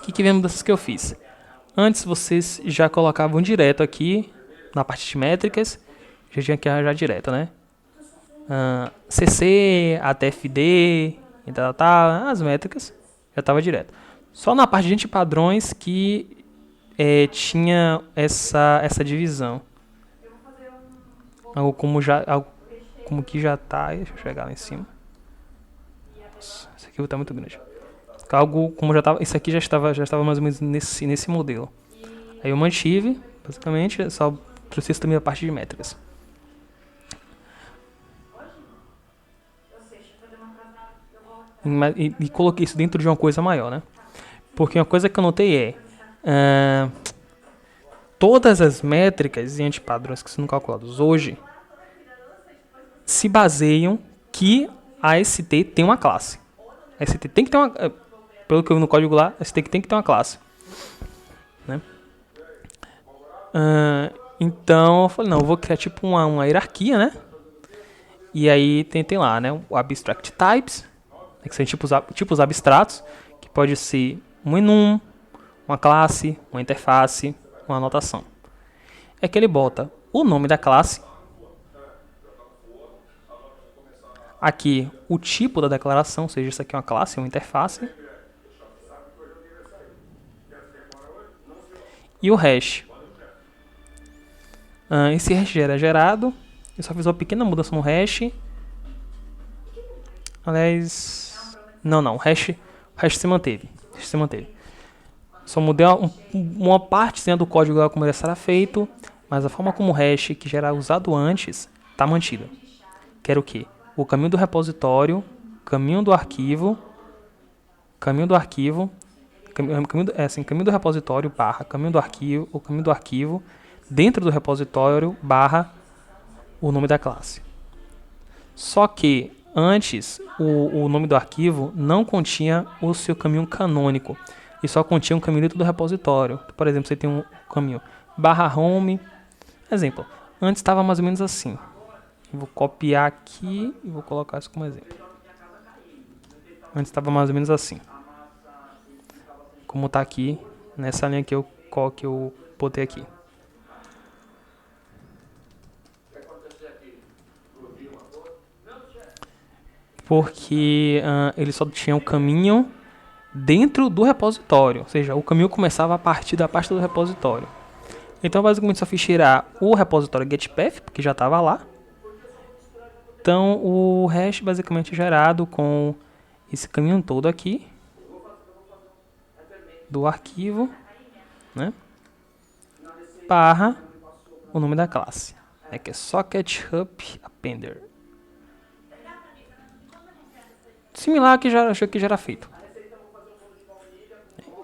O que vem mudanças que eu fiz? Antes vocês já colocavam direto aqui, na parte de métricas, já tinha que arranjar direto, né? CC, ATFD, e tal, as métricas, já estava direto. Só na parte de antipadrões que tinha essa divisão. Algo como que já está. Deixa eu chegar lá em cima. Nossa, esse aqui está muito grande. Algo como já estava. Isso aqui já estava mais ou menos nesse modelo. Aí eu mantive, basicamente, só trouxe também a parte de métricas. E coloquei isso dentro de uma coisa maior, né? Porque uma coisa que eu notei todas as métricas e antipadrões que são calculados hoje se baseiam que a ST tem uma classe. A ST tem que ter uma... Pelo que eu vi no código lá, a ST tem que ter uma classe. Né? Então eu falei, não, eu vou criar tipo uma hierarquia, né? E aí tem lá, né? O abstract types, que são tipos abstratos, que pode ser um enum, uma classe, uma interface, uma anotação. É que ele bota o nome da classe, aqui o tipo da declaração, ou seja, isso aqui é uma classe, uma interface, e o hash. Esse hash já era gerado, eu só fiz uma pequena mudança no hash. Aliás, não, o hash se manteve. Só mudei uma partezinha do código lá como ele será feito, mas a forma como o hash que já era usado antes está mantida. Que era o quê? O caminho do repositório, caminho do arquivo, caminho do repositório barra caminho do arquivo, o caminho do arquivo dentro do repositório barra o nome da classe. Só que antes o nome do arquivo não continha o seu caminho canônico e só continha um caminho dentro do repositório. Por exemplo, você tem um caminho barra home. Exemplo, antes estava mais ou menos assim. Eu vou copiar aqui e vou colocar isso como exemplo. Antes estava mais ou menos assim. Como está aqui nessa linha que eu botei aqui. Porque ele só tinha o caminho dentro do repositório. Ou seja, o caminho começava a partir da pasta do repositório. Então, basicamente, só fiz tirar o repositório getPath, porque já estava lá. Então, o hash basicamente é gerado com esse caminho todo aqui do arquivo, né? Barra o nome da classe, que é socket_up_appender. Similar que já achei que já era feito.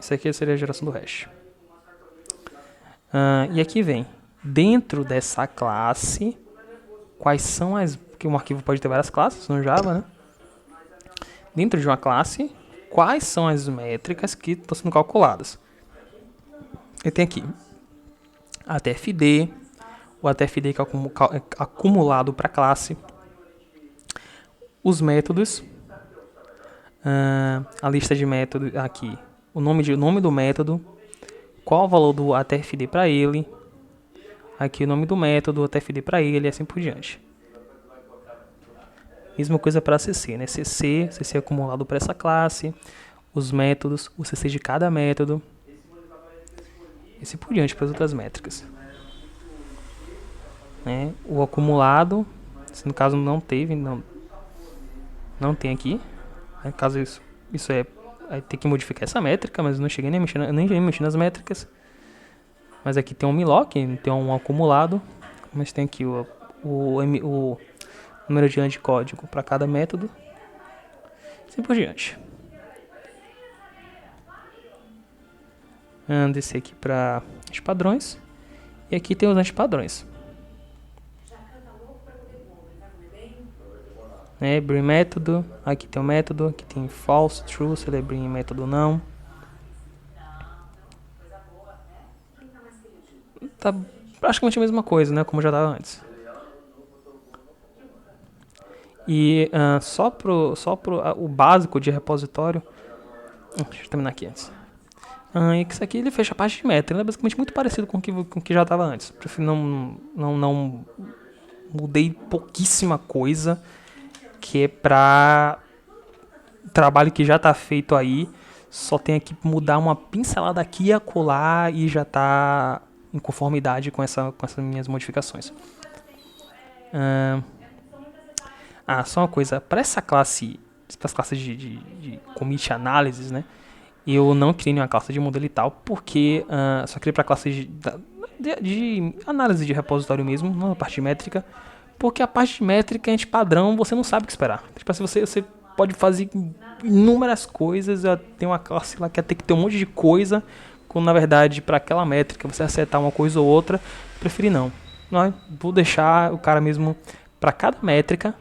Isso aqui seria a geração do hash. E aqui vem, dentro dessa classe, quais são as... Porque um arquivo pode ter várias classes no Java, né? Dentro de uma classe, quais são as métricas que estão sendo calculadas. E tem aqui ATFD, o ATFD que é acumulado para a classe, os métodos, a lista de métodos aqui, o nome do método, qual o valor do ATFD para ele, aqui o nome do método, o ATFD para ele e assim por diante. Mesma coisa para CC, né? CC acumulado para essa classe, os métodos, o CC de cada método, e assim por diante para as outras métricas. Né? O acumulado, se no caso não teve, não tem aqui. No caso isso é, aí tem que modificar essa métrica, mas eu não cheguei nem mexer nas métricas. Mas aqui tem um malloc, tem um acumulado, mas tem aqui o número de linhas de código para cada método, assim por diante. Descer aqui para os padrões, e aqui tem os antipadrões. Bring método, aqui tem o método, aqui tem false, true, se ele é bring método não. Tá praticamente a mesma coisa, né, como já estava antes. E só pro o básico de repositório, deixa eu terminar aqui antes. E que isso aqui ele fecha a parte de métrica, ele é basicamente muito parecido com o que já estava antes. Prefiro não mudei pouquíssima coisa, que é para trabalho que já está feito aí, só tem que mudar uma pincelada aqui e acolá e já está em conformidade com essas minhas modificações. Só uma coisa, para essa classe, para as classes de commit analysis, né, eu não criei nenhuma classe de modelo e tal, porque só criei para a classe de análise de repositório mesmo, não a parte de métrica, porque a parte de métrica, padrão, você não sabe o que esperar. Tipo assim, você pode fazer inúmeras coisas, tem uma classe lá que tem que ter um monte de coisa, quando na verdade para aquela métrica você acertar uma coisa ou outra, preferi não. Vou deixar o cara mesmo, para cada métrica,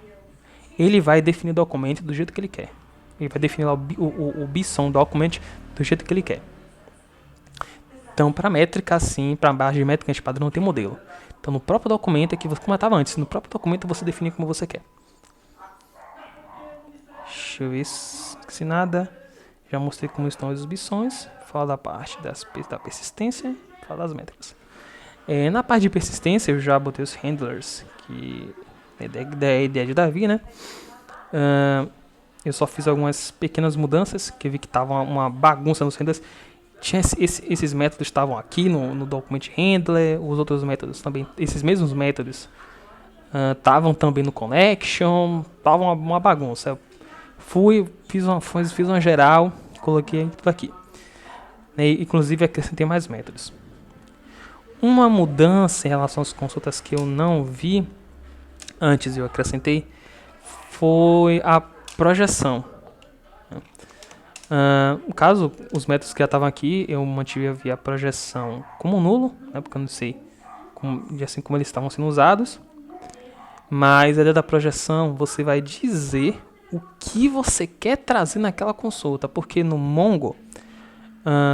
ele vai definir o documento do jeito que ele quer. Ele vai definir lá o BSON document do jeito que ele quer. Então, para métrica, assim, para base de métrica antipadrão, não tem modelo. Então, no próprio documento, como eu estava antes, no próprio documento você define como você quer. Deixa eu ver se nada. Já mostrei como estão as exibições. Fala da parte da persistência. Fala das métricas. Na parte de persistência, eu já botei os handlers, que é a ideia de Davi, né? Eu só fiz algumas pequenas mudanças, que eu vi que tava uma bagunça nos handlers. Esses métodos estavam aqui no document handler, os outros métodos também, esses mesmos métodos estavam também no connection, tava uma bagunça. Eu fiz uma geral, coloquei tudo aqui. Inclusive acrescentei mais métodos. Uma mudança em relação às consultas que eu não vi antes eu acrescentei foi a projeção. No caso, os métodos que já estavam aqui, eu mantive a projeção como nulo, né, porque eu não sei assim como eles estavam sendo usados. Mas a ideia da projeção, você vai dizer o que você quer trazer naquela consulta, porque no Mongo,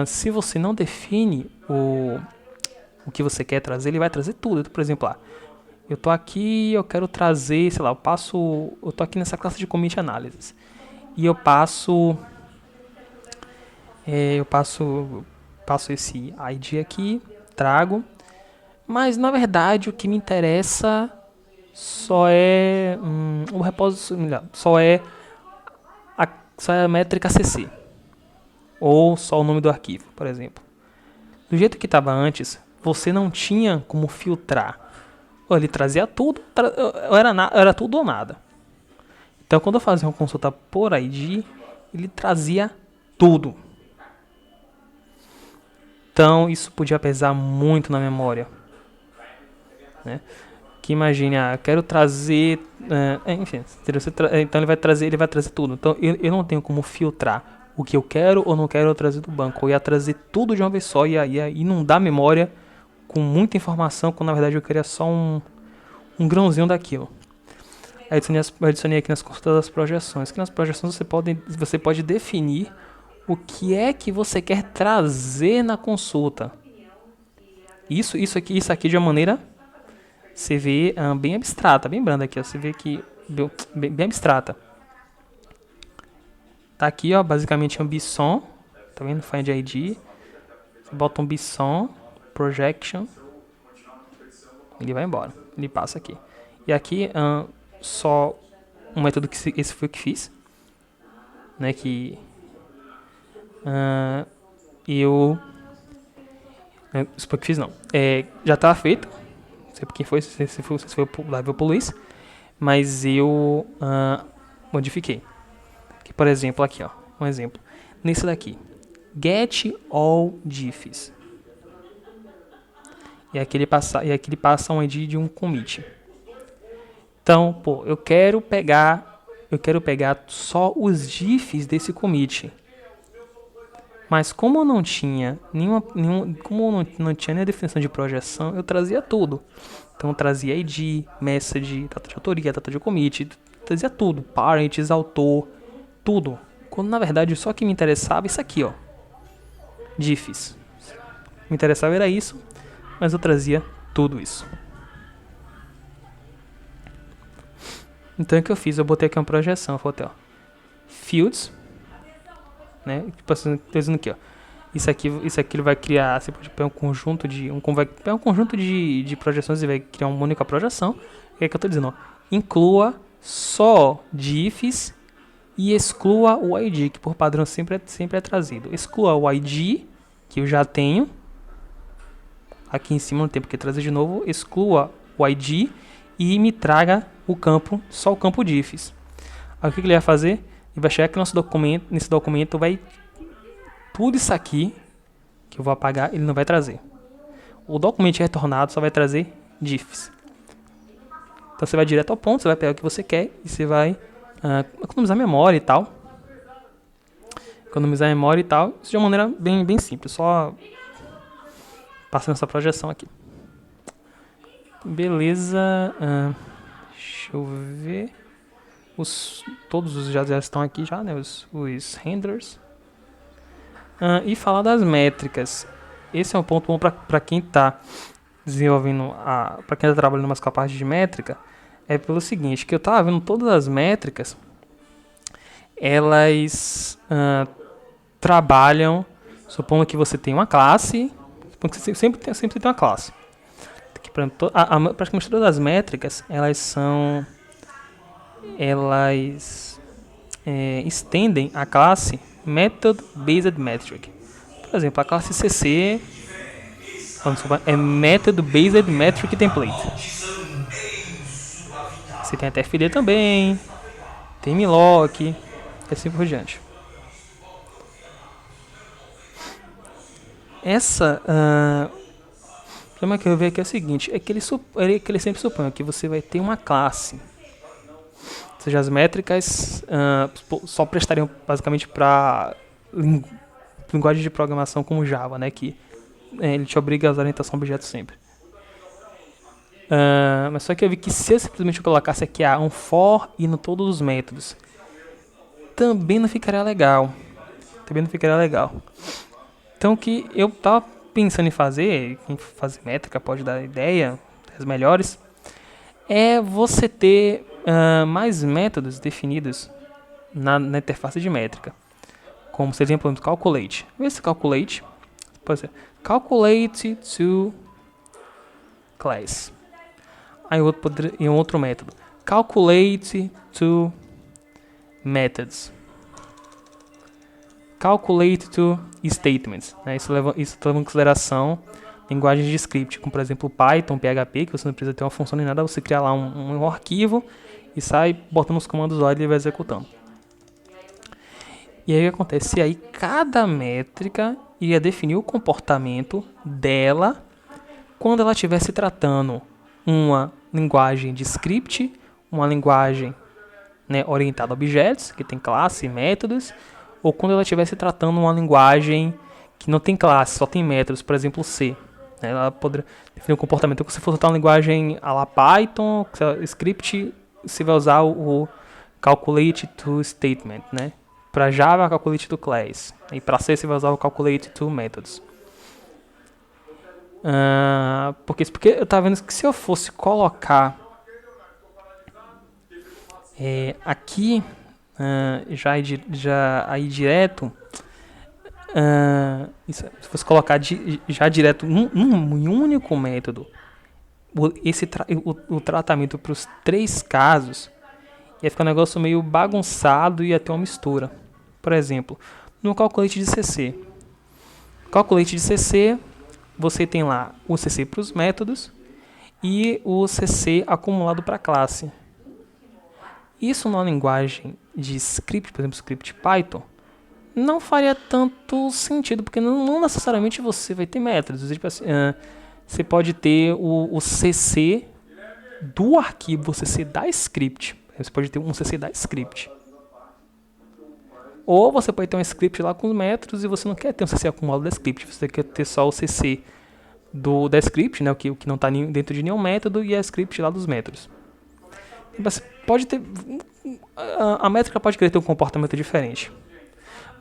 se você não define o que você quer trazer, ele vai trazer tudo. Então, por exemplo, eu tô aqui, eu quero trazer, sei lá, eu tô aqui nessa classe de commit analysis e eu passo esse ID aqui, trago, mas na verdade o que me interessa só é o repositório, só é a métrica CC ou só o nome do arquivo, por exemplo. Do jeito que estava antes, você não tinha como filtrar. Ou ele trazia tudo, era tudo ou nada. Então, quando eu fazia uma consulta por ID, ele trazia tudo. Então, isso podia pesar muito na memória, né? Que imagine, eu quero trazer, enfim, então ele vai trazer tudo. Então, eu não tenho como filtrar o que eu quero ou não quero trazer do banco. Eu ia trazer tudo de uma vez só e inundar a memória com muita informação, quando na verdade eu queria só um grãozinho daquilo. Adicionei aqui nas consultas das projeções, que nas projeções você pode definir o que é que você quer trazer na consulta. Isso aqui de uma maneira, você vê bem abstrata, bem branda aqui, ó, você vê que bem abstrata. Tá aqui, ó, basicamente é um BSON, tá vendo? Find ID, você bota um BSON, projection, ele vai embora, ele passa aqui. E aqui só um método que esse foi o que fiz, né? Que isso foi o que fiz não. Já estava feito, não sei por quem foi, se foi o Live ou o Luiz, mas eu modifiquei. Que, por exemplo, aqui, ó, um exemplo. Nesse daqui, get all diffs. E aqui ele passa um ID de um commit. Então, eu quero pegar só os diffs desse commit. Mas como eu não tinha como não tinha nem a definição de projeção, eu trazia tudo. Então eu trazia ID, message, data de autoria, data de commit, trazia tudo, parents, autor, tudo. Quando na verdade só que me interessava isso aqui, ó. Diffs. Me interessava era isso, mas eu trazia tudo isso. Então o que eu fiz? Eu botei aqui uma projeção, eu botei, ó, fields, né? Tipo assim, tô dizendo aqui, ó. Isso aqui ele vai criar, você pode pegar um conjunto de projeções e vai criar uma única projeção. O que é que eu tô dizendo, ó? Inclua só diffs e exclua o ID, que por padrão sempre é trazido. Exclua o ID, que eu já tenho. Aqui em cima não tem porque trazer de novo. Exclua o ID e me traga só o campo diffs. Aí o que ele vai fazer? Ele vai chegar aqui nesse documento vai tudo isso aqui que eu vou apagar, ele não vai trazer. O documento retornado só vai trazer diffs. Então você vai direto ao ponto, você vai pegar o que você quer e você vai economizar memória e tal. Isso de uma maneira bem simples, só passando essa projeção aqui. Beleza. Deixa eu ver. Todos os já estão aqui já, né? Os handlers. E falar das métricas. Esse é um ponto bom para quem está desenvolvendo, para quem está trabalhando mais com a parte de métrica. É pelo seguinte, que eu estava vendo todas as métricas, elas trabalham, supondo que você tem uma classe, supondo que você sempre tem uma classe. Aqui, por exemplo, praticamente todas as métricas, elas estendem a classe Method Based Metric. Por exemplo, a classe CC é Method Based Metric Template. Você tem a TFD também, tem Mlock, e assim por diante. O problema que eu vejo aqui é o seguinte, é que ele sempre supõe que você vai ter uma classe. Ou seja, as métricas só prestariam basicamente para linguagem de programação como Java, né, que ele te obriga a usar orientação a objeto sempre. Mas só que eu vi que se eu simplesmente colocasse aqui um for e no todos os métodos, também não ficaria legal. Então o que eu tava pensando em fazer, quem fazer métrica pode dar ideia, as melhores, é você ter mais métodos definidos na interface de métrica. Como, por exemplo, calculate. Esse calculate, pode ser calculate to class. Aí um outro método, calculate to methods. Calculate to statements. Né? Isso leva em consideração linguagens de script, como por exemplo Python, PHP, que você não precisa ter uma função nem nada, você cria lá um arquivo e sai botando os comandos lá e ele vai executando. E aí o que acontece? E aí cada métrica iria definir o comportamento dela quando ela estivesse tratando uma linguagem de script, uma linguagem, né, orientada a objetos, que tem classe e métodos, ou quando ela estivesse tratando uma linguagem que não tem classe, só tem métodos, por exemplo C. Né, ela poderia definir um comportamento. Se for tratar uma linguagem a la Python, script, você vai usar o calculate to statement, né? Para Java, calculate to class. E para C, você vai usar o calculate to methods. Porque eu estava vendo que se eu fosse colocar aqui, já aí direto, se fosse colocar já direto em um único método, o tratamento para os 3 casos, ia ficar um negócio meio bagunçado e ia ter uma mistura. Por exemplo, no calculate de CC. Calculate de CC, você tem lá o CC para os métodos e o CC acumulado para a classe. Isso numa linguagem de script, por exemplo, script Python, não faria tanto sentido, porque não necessariamente você vai ter métodos. Tipo assim, você pode ter o CC do arquivo, o CC da script. Você pode ter um CC da script. Ou você pode ter um script lá com os métodos e você não quer ter um CC acumulado da script. Você quer ter só o CC da script, né, o que não está dentro de nenhum método, e a script lá dos métodos. Você pode ter... A métrica pode querer ter um comportamento diferente.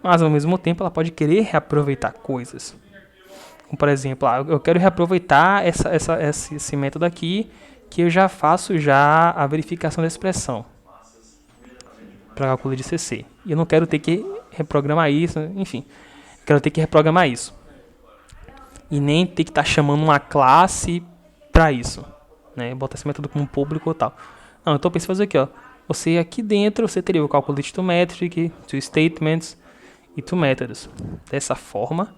Mas ao mesmo tempo ela pode querer reaproveitar coisas. Como, por exemplo, eu quero reaproveitar esse método aqui, que eu já faço a verificação da expressão para cálculo de CC. E eu não quero ter que reprogramar isso, enfim. Quero ter que reprogramar isso. E nem ter que estar chamando uma classe para isso. Né? Botar esse método como público ou tal. Não, então eu pensei em fazer aqui, ó. Você aqui dentro, você teria o calculate to metric, to statements e to methods. Dessa forma,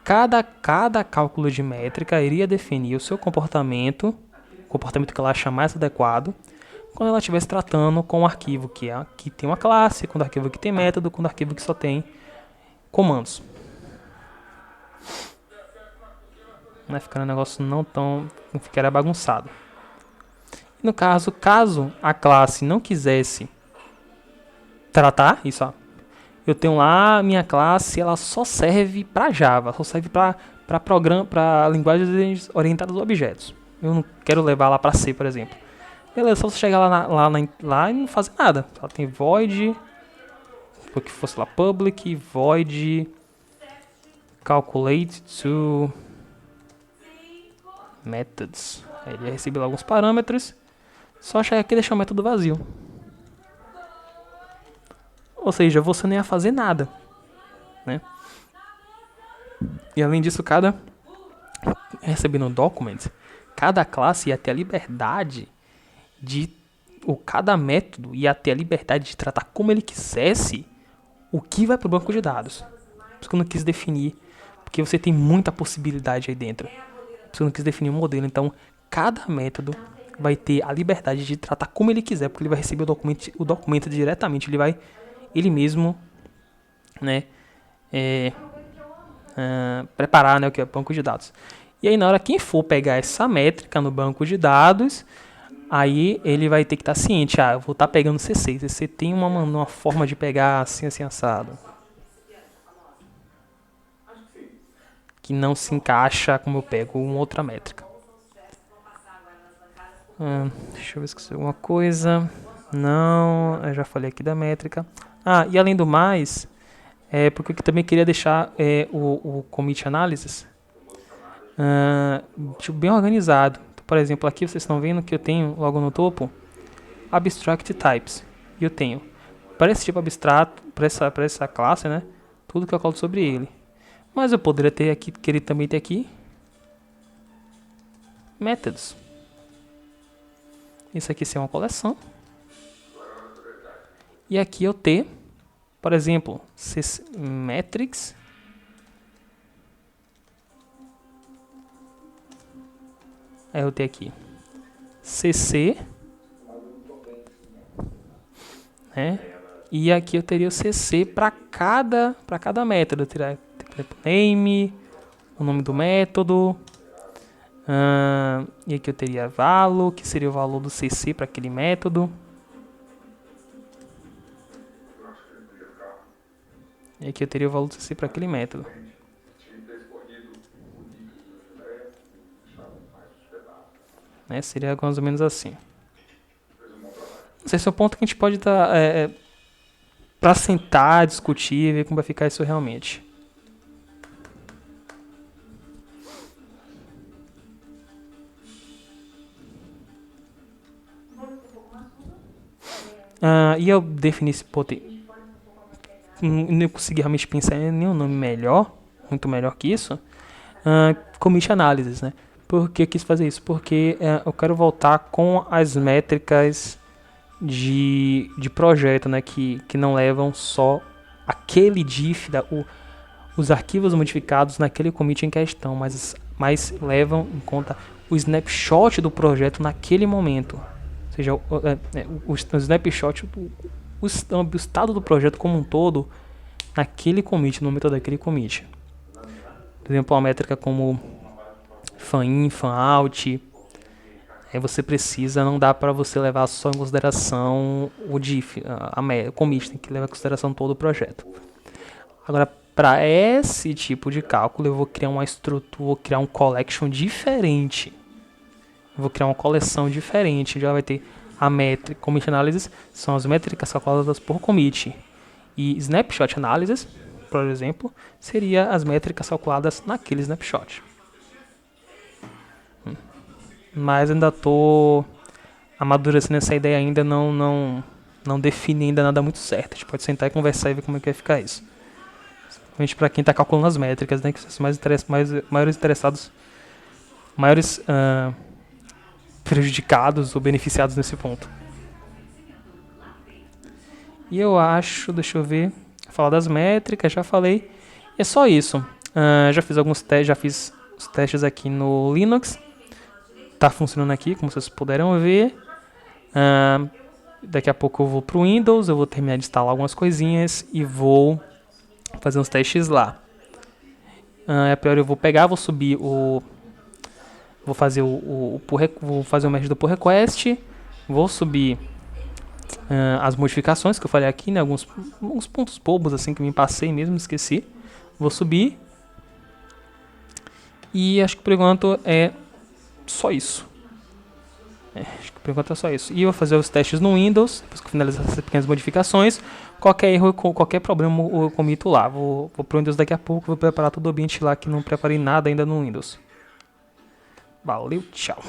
cada cálculo de métrica iria definir o seu comportamento, o comportamento que ela achar mais adequado, quando ela estivesse tratando com um arquivo que tem uma classe, com um arquivo que tem método, com um arquivo que só tem comandos. Vai ficar um negócio não ficaria bagunçado. No caso a classe não quisesse tratar isso, ó, eu tenho lá a minha classe, ela só serve para Java, só serve para linguagens orientadas a objetos. Eu não quero levar lá para C, por exemplo. Beleza, só você chegar lá e não fazer nada. Ela tem void, porque fosse lá public, void, calculate to methods. Aí ele recebe lá alguns parâmetros. Só chegar aqui e deixar o método vazio. Ou seja, você não ia fazer nada. né? E além disso, recebendo um document, cada classe ia ter a liberdade cada método ia ter a liberdade de tratar como ele quisesse o que vai para o banco de dados. Por isso que eu não quis definir, porque você tem muita possibilidade aí dentro. Por isso que eu não quis definir um modelo. Então, cada método vai ter a liberdade de tratar como ele quiser, porque ele vai receber o documento diretamente. Ele mesmo, né, preparar, né, o que é banco de dados. E aí, na hora quem for pegar essa métrica no banco de dados, aí ele vai ter que estar ciente, eu vou estar pegando C6. Você tem uma forma de pegar assim assado, que não se encaixa como eu pego uma outra métrica. Deixa eu ver se esqueci alguma coisa. Não, eu já falei aqui da métrica. E além do mais, porque eu também queria deixar o commit analysis bem organizado. Então, por exemplo, aqui vocês estão vendo que eu tenho logo no topo abstract types. E eu tenho para esse tipo abstrato, para essa classe, né, tudo que eu colo sobre ele. Mas eu poderia querer também ter aqui methods. Isso aqui ser uma coleção. E aqui eu ter, por exemplo, metrics. Aí eu ter aqui cc, né? E aqui eu teria o cc para cada método. Eu teria name, o nome do método. E aqui eu teria value, que seria o valor do cc para aquele método. E aqui eu teria o valor do cc para aquele método. Né? Seria mais ou menos assim. Não sei se é o ponto que a gente pode dar para sentar, discutir e ver como vai ficar isso realmente. E eu defini esse ponto. Não consegui realmente pensar em nenhum nome muito melhor que isso. Commit Analysis, né? Por que eu quis fazer isso? Porque eu quero voltar com as métricas de projeto, né? Que não levam só aquele diff, os arquivos modificados naquele commit em questão, mas levam em conta o snapshot do projeto naquele momento. Ou seja, o snapshot, o estado do projeto como um todo naquele commit, no momento daquele commit. Por exemplo, uma métrica como fan-in, fan-out, você precisa, não dá para você levar só em consideração o diff, o commit, tem que levar em consideração todo o projeto. Agora, para esse tipo de cálculo, eu vou criar uma estrutura, vou criar um collection diferente. Eu vou criar uma coleção diferente. Já vai ter a métrica, commit analysis, são as métricas calculadas por commit. E snapshot analysis, por exemplo, seria as métricas calculadas naquele snapshot. Mas ainda estou amadurecendo essa ideia, ainda não defini ainda nada muito certo. A gente pode sentar e conversar e ver como é que vai ficar isso. Principalmente para quem está calculando as métricas, né, que são maiores interessados, prejudicados ou beneficiados nesse ponto. E eu acho, deixa eu ver, falar das métricas, já falei. É só isso. Já fiz alguns testes, já fiz os testes aqui no Linux. Tá funcionando aqui, como vocês puderam ver. Daqui a pouco eu vou pro Windows, eu vou terminar de instalar algumas coisinhas e vou fazer uns testes lá. A priori eu vou pegar, vou subir vou fazer vou fazer o merge do pull request, vou subir as modificações que eu falei aqui, né, alguns pontos bobos assim que me passei mesmo, esqueci. Vou subir e acho que por enquanto é só isso. Acho que por enquanto é só isso. E eu vou fazer os testes no Windows, depois que eu finalizar essas pequenas modificações. Qualquer erro, qualquer problema eu comito lá. Vou pro Windows daqui a pouco, vou preparar todo o ambiente lá que não preparei nada ainda no Windows. Valeu, tchau.